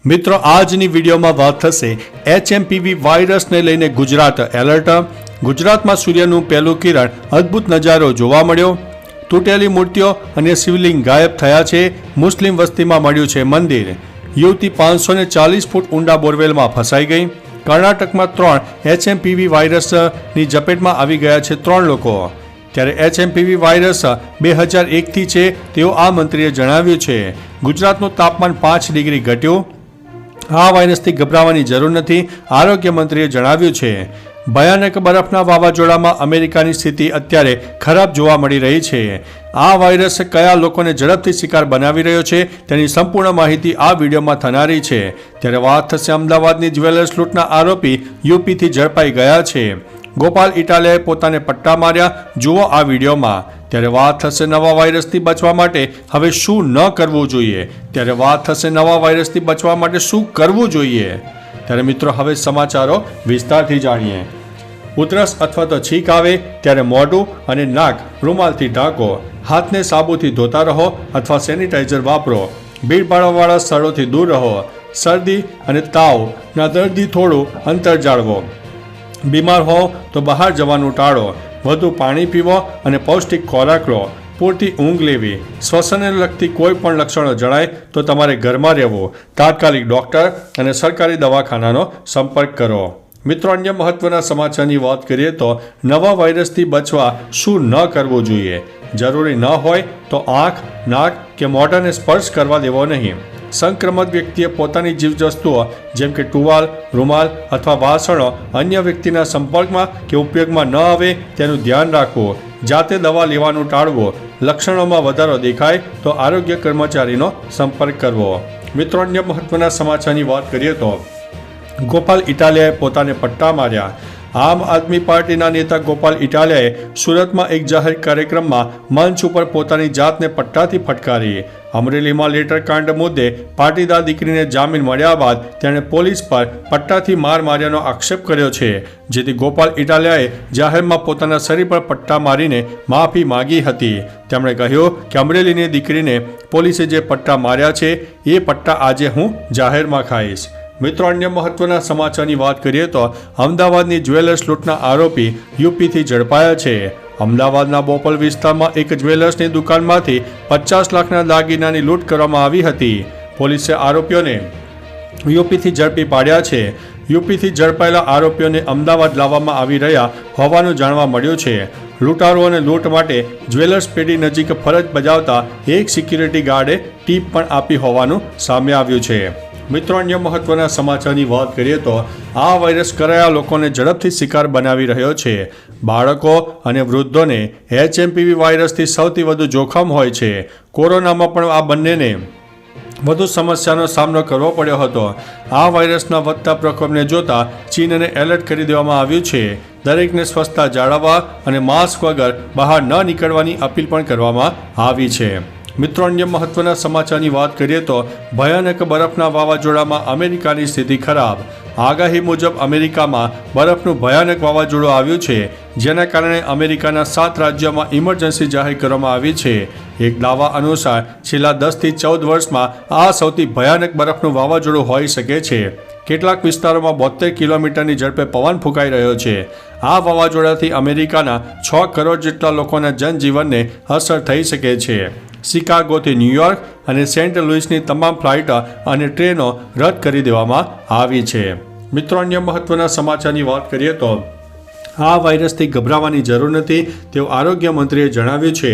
મિત્રો આજની વિડીયોમાં વાત થશે HMPV વાયરસને લઈને ગુજરાત એલર્ટ। ગુજરાતમાં સૂર્યનું પહેલું કિરણ અદ્ભુત નજારો જોવા મળ્યો। તૂટેલી મૂર્તિઓ અને શિવલિંગ ગાયબ થયા છે। મુસ્લિમ વસ્તીમાં મળ્યું છે મંદિર। યુવતી 540 ફૂટ ઊંડા બોરવેલમાં ફસાઈ ગઈ। કર્ણાટકમાં 3 HMPV વાયરસની ઝપેટમાં આવી ગયા છે 3 લોકો। ત્યારે HMPV વાયરસ 2001થી છે તેવું આ મંત્રીએ જણાવ્યું છે। ગુજરાતનું તાપમાન 5 ડિગ્રી ઘટ્યું। આ વાયરસથી ગભરાવાની જરૂર નથી, આરોગ્ય મંત્રીએ જણાવ્યું છે। ભયાનક બરફના વાવાઝોડામાં અમેરિકાની સ્થિતિ અત્યારે ખરાબ જોવા મળી રહી છે। આ વાયરસ કયા લોકોને ઝડપથી શિકાર બનાવી રહ્યો છે તેની સંપૂર્ણ માહિતી આ વિડીયોમાં થનારી છે। ત્યારે વાત થશે અમદાવાદની જ્વેલર્સ લૂંટના આરોપી યુપીથી ઝડપાઈ ગયા છે। ગોપાલ ઇટાલિયાએ પોતાને પટ્ટા માર્યા, જુઓ આ વિડીયોમાં। ત્યારે વાત થશે નવા વાયરસથી બચવા માટે હવે શું ન કરવું જોઈએ। ત્યારે વાત થશે નવા વાયરસથી બચવા માટે શું કરવું જોઈએ। ત્યારે મિત્રો હવે સમાચારો વિસ્તારથી જાણીએ। ઉધરસ અથવા તો છીંક આવે ત્યારે મોઢું અને નાક રૂમાલથી ઢાંકો। હાથને સાબુથી ધોતા રહો અથવા સેનિટાઈઝર વાપરો। ભીડભાડવાળા સ્થળોથી દૂર રહો। શરદી અને તાવના દર્દી થોડું અંતર જાળવો। બીમાર હો તો બહાર જવાનું ટાળો। વધુ પાણી પીવો અને પૌષ્ટિક ખોરાક લો। પૂરતી ઊંઘ લેવી। શ્વસનને લગતી કોઈ પણ લક્ષણો જણાય તો તમારે ઘરમાં રહેવું। તાત્કાલિક ડૉક્ટર અને સરકારી દવાખાનાનો સંપર્ક કરો। મિત્રો અન્ય મહત્વના સમાચારની વાત કરીએ તો નવા વાયરસથી બચવા શું ન કરવું જોઈએ। જરૂરી ન હોય તો આંખ, નાક કે મોઢાને સ્પર્શ કરવા દેવો નહીં। સંક્રમિત વ્યક્તિએ પોતાની ચીજવસ્તુઓ જેમ કે ટુવાલ, રૂમાલ અથવા વાસણો અન્ય વ્યક્તિના સંપર્કમાં કે ઉપયોગમાં ન આવે તેનું ધ્યાન રાખવું। જાતે દવા લેવાનું ટાળવું। લક્ષણોમાં વધારો દેખાય તો આરોગ્ય કર્મચારીનો સંપર્ક કરવો। મિત્રો અન્ય મહત્વના સમાચારની વાત કરીએ તો ગોપાલ ઇટાલિયાએ પોતાને પટ્ટા માર્યા। આમ આદમી પાર્ટીના નેતા ગોપાલ ઇટાલિયાએ સુરતમાં એક જાહેર કાર્યક્રમમાં મંચ ઉપર પોતાની જાતને પટ્ટાથી ફટકારી। અમરેલીમાં લેટર કાંડ મુદ્દે પાટીદાર દીકરીને જામીન મળ્યા બાદ તેણે પોલીસ પર પટ્ટાથી માર માર્યાનો આક્ષેપ કર્યો છે, જેથી ગોપાલ ઇટાલિયાએ જાહેરમાં પોતાના શરીર પર પટ્ટા મારીને માફી માંગી હતી। તેમણે કહ્યું કે અમરેલીની દીકરીને પોલીસે જે પટ્ટા માર્યા છે એ પટ્ટા આજે હું જાહેરમાં ખાઈશ। મિત્રો અન્ય મહત્વના સમાચારની વાત કરીએ તો અમદાવાદની જ્વેલર્સ લૂંટના આરોપી યુપીથી ઝડપાયા છે। અમદાવાદના બોપલ વિસ્તારમાં એક જ્વેલર્સની દુકાનમાંથી 50 લાખના દાગીનાની લૂંટ કરવામાં આવી હતી। પોલીસે આરોપીઓને યુપીથી ઝડપી પાડ્યા છે। યુપીથી ઝડપાયેલા આરોપીઓને અમદાવાદ લાવવામાં આવી રહ્યા હોવાનું જાણવા મળ્યું છે। લૂંટારુઓને લૂંટ માટે જ્વેલર્સ પેઢી નજીક ફરજ બજાવતા એક સિક્યુરિટી ગાર્ડે ટીપ પણ આપી હોવાનું સામે આવ્યું છે। મિત્રો અન્ય મહત્વના સમાચારની વાત કરીએ તો આ વાયરસ કયા લોકોને ઝડપથી શિકાર બનાવી રહ્યો છે। બાળકો અને વૃદ્ધોને HMPV વાયરસથી સૌથી વધુ જોખમ હોય છે। કોરોનામાં પણ આ બંનેને વધુ સમસ્યાનો સામનો કરવો પડ્યો હતો। આ વાયરસના વધતા પ્રકોપને જોતા ચીનને એલર્ટ કરી દેવામાં આવ્યું છે। દરેકને સ્વચ્છતા જાળવવા અને માસ્ક વગર બહાર ન નીકળવાની અપીલ પણ કરવામાં આવી છે। મિત્રો અન્ય મહત્વના સમાચારની વાત કરીએ તો ભયાનક બરફના વાવાઝોડામાં અમેરિકાની સ્થિતિ ખરાબ। આગાહી મુજબ અમેરિકામાં બરફનું ભયાનક વાવાઝોડું આવ્યું છે, જેના કારણે અમેરિકાના 7 રાજ્યોમાં ઇમરજન્સી જાહેર કરવામાં આવી છે। એક દાવા અનુસાર છેલ્લા 10 થી 14 વર્ષમાં આ સૌથી ભયાનક બરફનું વાવાઝોડું હોઈ શકે છે। કેટલાક વિસ્તારોમાં 72 કિલોમીટરની ઝડપે પવન ફૂંકાઈ રહ્યો છે। આ વાવાઝોડાથી અમેરિકાના 6 કરોડ જેટલા લોકોના જનજીવનને અસર થઈ શકે છે। શિકાગોથી ન્યૂયોર્ક અને સેન્ટ લુઇસની તમામ ફ્લાઇટ અને ટ્રેનો રદ કરી દેવામાં આવી છે। મિત્રો અન્ય મહત્વના સમાચારની વાત કરીએ તો આ વાયરસથી ગભરાવાની જરૂર નથી તેવું આરોગ્ય મંત્રીએ જણાવ્યું છે।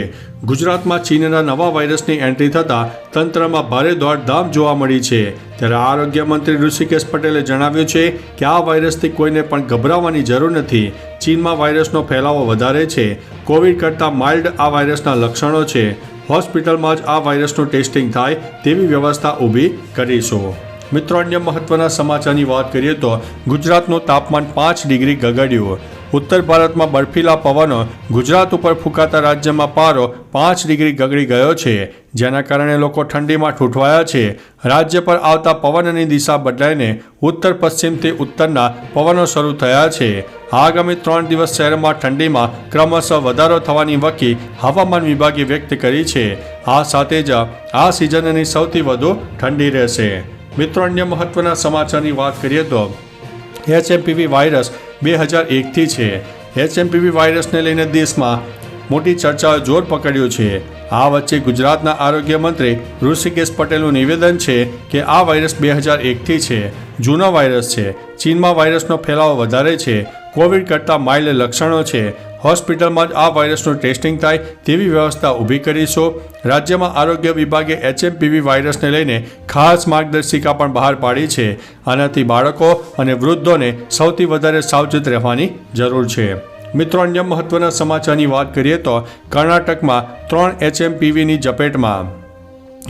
ગુજરાતમાં ચીનના નવા વાયરસની એન્ટ્રી થતાં તંત્રમાં ભારે દોડધામ જોવા મળી છે। ત્યારે આરોગ્ય મંત્રી ઋષિકેશ પટેલે જણાવ્યું છે કે આ વાયરસથી કોઈને પણ ગભરાવાની જરૂર નથી। ચીનમાં વાયરસનો ફેલાવો વધારે છે। કોવિડ કરતાં માઇલ્ડ આ વાયરસના લક્ષણો છે। હોસ્પિટલમાં જ આ વાયરસનું ટેસ્ટિંગ થાય તેવી વ્યવસ્થા ઊભી કરીશું। મિત્રો અન્ય મહત્વના સમાચારની વાત કરીએ તો ગુજરાતનું તાપમાન 5 ડિગ્રી ગગડ્યું। ઉત્તર ભારતમાં બર્ફીલા પવનો ગુજરાત ઉપર ફૂંકાતા રાજ્યમાં પારો 5 ડિગ્રી ગગડી ગયો છે, જેના કારણે લોકો ઠંડીમાં ઠૂંઠવાયા છે। રાજ્ય પર આવતા પવનની દિશા બદલાઈને ઉત્તર પશ્ચિમથી ઉત્તરના પવનો શરૂ થયા છે। આગામી 3 દિવસ શહેરમાં ઠંડીમાં ક્રમશઃ વધારો થવાની વકી હવામાન વિભાગે વ્યક્ત કરી છે। આ સાથે જ આ સિઝનની સૌથી વધુ ઠંડી રહેશે। મિત્રો, અન્ય મહત્વના સમાચારની વાત કરીએ તો HMPV વાયરસ 2001થી છે. HMPV વાયરસને લઈને દેશમાં મોટી ચર્ચાએ જોર પકડ્યું છે. આ વચ્ચે ગુજરાતના આરોગ્ય મંત્રી ઋષિકેશ પટેલનું નિવેદન છે કે આ વાયરસ 2001થી છે, જૂનો વાયરસ છે. ચીનમાં વાયરસનો ફેલાવો વધારે છે, કોવિડ કરતાં માઇલ્ડ લક્ષણો છે. હોસ્પિટલમાં જ આ વાયરસનું ટેસ્ટિંગ થાય તેવી વ્યવસ્થા ઊભી કરીશું. રાજ્યમાં આરોગ્ય વિભાગે HMPV વાયરસને લઈને ખાસ માર્ગદર્શિકા પણ બહાર પાડી છે. આનાથી બાળકો અને વૃદ્ધોને સૌથી વધારે સાવચેત રહેવાની જરૂર છે. મિત્રો, અન્ય મહત્વના સમાચારની વાત કરીએ તો કર્ણાટકમાં 3 HMPVની ઝપેટમાં.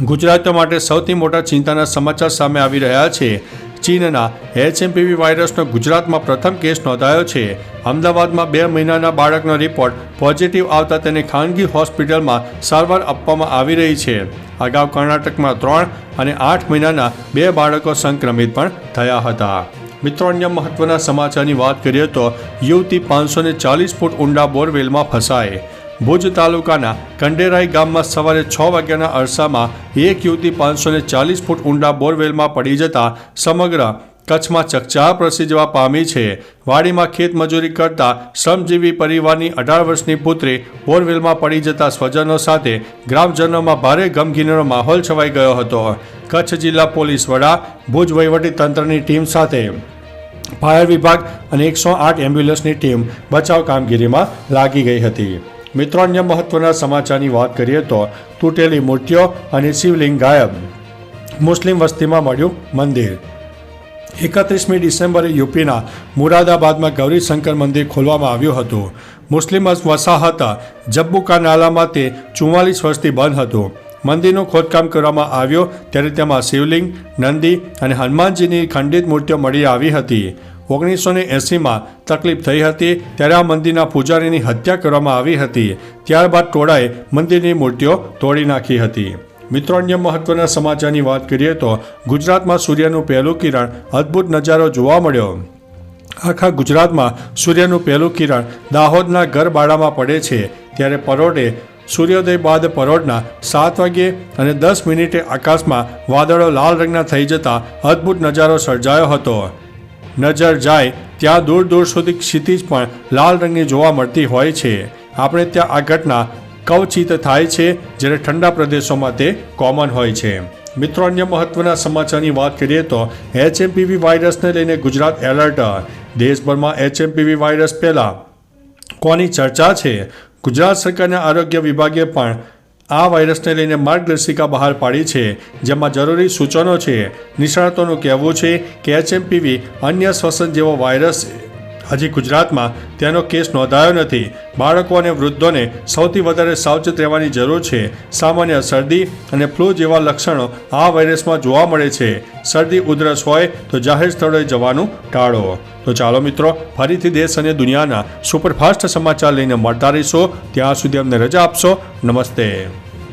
ગુજરાત માટે સૌથી મોટા ચિંતાના સમાચાર સામે આવી રહ્યા છે. ચીનના HMPV વાયરસનો ગુજરાતમાં પ્રથમ કેસ નોંધાયો છે. અમદાવાદમાં 2 મહિનાના બાળકનો રિપોર્ટ પોઝિટિવ આવતા તેને ખાનગી હોસ્પિટલમાં સારવાર આપવામાં આવી રહી છે. અગાઉ કર્ણાટકમાં 3 અને 8 મહિનાના 2 બાળકો સંક્રમિત પણ થયા હતા. મિત્રો, અન્ય મહત્વના સમાચારની વાત કરીએ તો યુવતી 540 ફૂટ ઊંડા બોરવેલમાં ફસાઈ. ભુજ તાલુકાના કંડેરાઈ ગામમાં સવારે 6 વાગ્યાના અરસામાં એક યુવતી 540 ફૂટ ઊંડા બોરવેલમાં પડી જતા સમગ્ર કચ્છમાં ચકચાર પ્રસરી જવા પામી છે. વાડીમાં ખેત મજૂરી કરતા શ્રમજીવી પરિવારની 18 વર્ષની પુત્રી બોરવેલમાં પડી જતા સ્વજનો સાથે ગ્રામજનોમાં ભારે ગમગીનીનો માહોલ છવાઈ ગયો હતો. કચ્છ જિલ્લા પોલીસ વડા, ભુજ વહીવટી તંત્રની ટીમ સાથે ફાયર વિભાગ અને 108 એમ્બ્યુલન્સની ટીમ બચાવ કામગીરીમાં લાગી ગઈ હતી. મિત્રો, અન્ય મહત્વના સમાચારની વાત કરીએ તો તૂટેલી મૂર્તિઓ અને શિવલિંગ ગાયબ. મુસ્લિમ વસ્તીમાં મળ્યું મંદિર. 31મી ડિસેમ્બરે યુપીના મુરાદાબાદમાં ગૌરીશંકર મંદિર ખોલવામાં આવ્યું હતું. મુસ્લિમ વસાહત જબ્બુકા નાલામાં તે 44 વર્ષથી બંધ હતું. મંદિરનું ખોદકામ કરવામાં આવ્યું ત્યારે તેમાં શિવલિંગ, નંદી અને હનુમાનજીની ખંડિત મૂર્તિઓ મળી આવી હતી. 1980માં તકલીફ થઈ હતી ત્યારે આ મંદિરના પૂજારીની હત્યા કરવામાં આવી હતી. ત્યારબાદ ટોળાએ મંદિરની મૂર્તિઓ તોડી નાખી હતી. મિત્રો, અન્ય મહત્વના સમાચારની વાત કરીએ તો ગુજરાતમાં સૂર્યનું પહેલું કિરણ અદ્ભુત નજારો જોવા મળ્યો. આખા ગુજરાતમાં સૂર્યનું પહેલું કિરણ દાહોદના ગરબાડામાં પડે છે ત્યારે પરોઢે સૂર્યોદય બાદ પરોઢના 7 વાગ્યે અને 10 મિનિટે આકાશમાં વાદળો લાલ રંગના થઈ જતા અદ્ભુત નજારો સર્જાયો હતો. નજર જાય ત્યાં દૂર દૂર સુધી ક્ષિતિજ પણ લાલ રંગની જોવા મળતી હોય છે. આપણે ત્યાં આ ઘટના કવચિત થાય છે જ્યારે ઠંડા પ્રદેશોમાં તે કોમન હોય છે. મિત્રો, અન્ય મહત્વના સમાચારની વાત કરીએ તો HMPV વાયરસને લઈને ગુજરાત એલર્ટ. દેશભરમાં HMPV વાયરસ પહેલા કોની ચર્ચા છે? ગુજરાત સરકારના આરોગ્ય વિભાગે પણ આ વાયરસને લઈને માર્ગદર્શિકા બહાર પાડી છે, જેમાં જરૂરી સૂચનો છે. નિષ્ણાતોનું કહેવું છે કે HMPV અન્ય શ્વસન જેવો વાયરસ હજી ગુજરાતમાં તેનો કેસ નોંધાયો નથી. બાળકો અને વૃદ્ધોને સૌથી વધારે સાવચેત રહેવાની જરૂર છે. સામાન્ય શરદી અને ફ્લૂ જેવા લક્ષણો આ વાયરસમાં જોવા મળે છે. શરદી ઉધરસ હોય તો જાહેર સ્થળોએ જવાનું ટાળો. તો ચાલો મિત્રો, ફરીથી દેશ અને દુનિયાના સુપરફાસ્ટ સમાચાર લઈને મળતા રહીશો. ત્યાં સુધી અમને રજા આપશો. નમસ્તે.